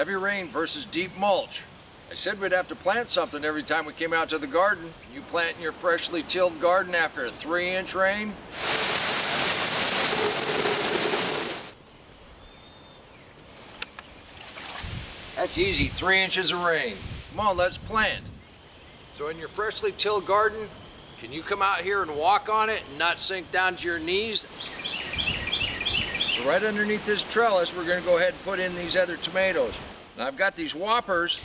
Heavy rain versus deep mulch. I said we'd have to plant something every time we came out to the garden. You planting your freshly tilled garden after a 3-inch rain? That's easy, 3 inches of rain. Come on, let's plant. So in your freshly tilled garden, can you come out here and walk on it and not sink down to your knees? So right underneath this trellis, we're gonna go ahead and put in these other tomatoes. Now I've got these whoppers.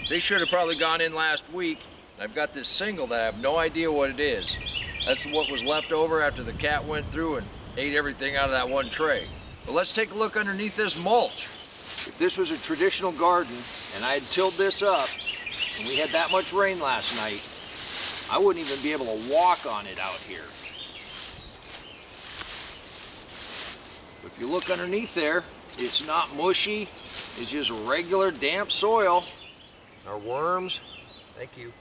They should have probably gone in last week. I've got this single that I have no idea what it is. That's what was left over after the cat went through and ate everything out of that one tray. But let's take a look underneath this mulch. If this was a traditional garden and I had tilled this up and we had that much rain last night, I wouldn't even be able to walk on it out here. If you look underneath there, it's not mushy, it's just regular damp soil. Our worms, thank you.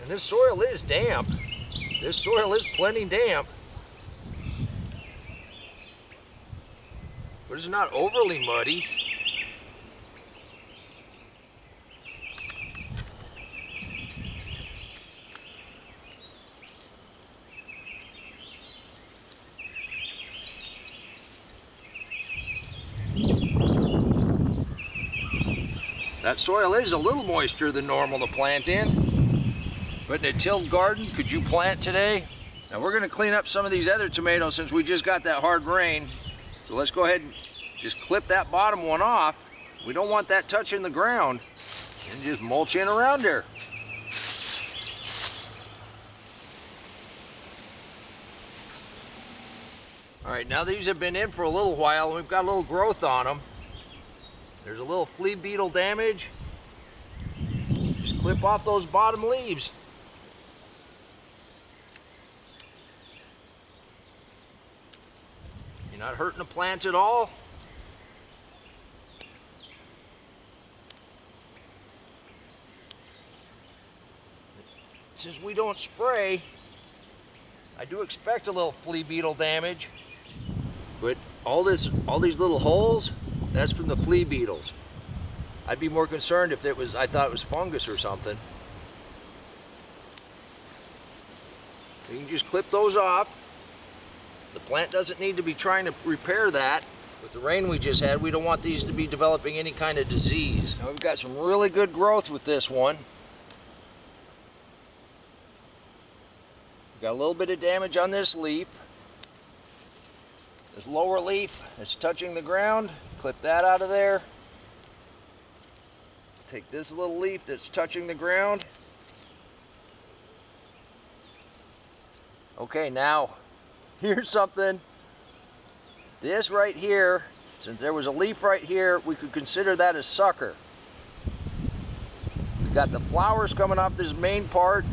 And this soil is damp. This soil is plenty damp. But it's not overly muddy. That soil is a little moister than normal to plant in. But in a tilled garden, could you plant today? Now we're gonna clean up some of these other tomatoes since we just got that hard rain. So let's go ahead and just clip that bottom one off. We don't want that touching the ground. And just mulch in around there. All right, now these have been in for a little while and we've got a little growth on them. There's a little flea beetle damage. Just clip off those bottom leaves. You're not hurting the plant at all. Since we don't spray, I do expect a little flea beetle damage, but all these little holes, that's from the flea beetles. I'd be more concerned if I thought it was fungus or something. So you can just clip those off. The plant doesn't need to be trying to repair that. With the rain we just had, we don't want these to be developing any kind of disease. Now we've got some really good growth with this one. We've got a little bit of damage on this leaf. This lower leaf that's touching the ground, clip that out of there. Take this little leaf that's touching the ground. Okay, now, here's something. This right here, since there was a leaf right here, we could consider that a sucker. We've got the flowers coming off this main part.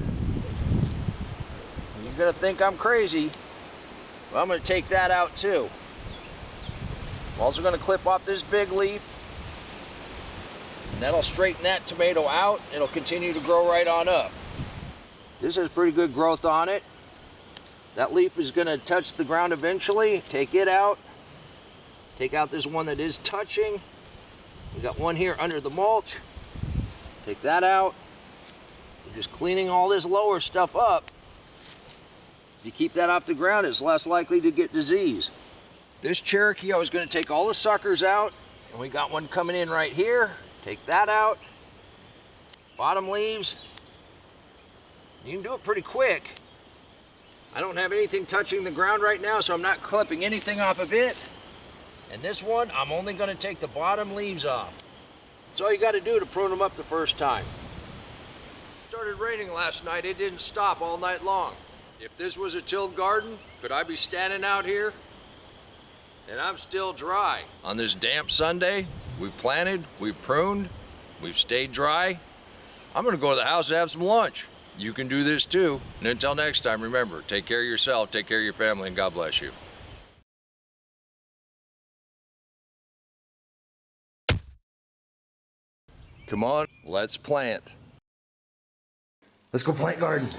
You're gonna think I'm crazy. Well, I'm going to take that out too. I'm also going to clip off this big leaf. And that'll straighten that tomato out. It'll continue to grow right on up. This has pretty good growth on it. That leaf is going to touch the ground eventually. Take it out. Take out this one that is touching. We got one here under the mulch. Take that out. We're just cleaning all this lower stuff up. If you keep that off the ground, it's less likely to get disease. This Cherokee, I was going to take all the suckers out, and we got one coming in right here. Take that out. Bottom leaves. You can do it pretty quick. I don't have anything touching the ground right now, so I'm not clipping anything off of it. And this one, I'm only going to take the bottom leaves off. That's all you got to do to prune them up the first time. It started raining last night. It didn't stop all night long. If this was a tilled garden, could I be standing out here? And I'm still dry. On this damp Sunday, we've planted, we've pruned, we've stayed dry. I'm gonna go to the house and have some lunch. You can do this too. And until next time, remember, take care of yourself, take care of your family, and God bless you. Come on, let's plant. Let's go plant garden.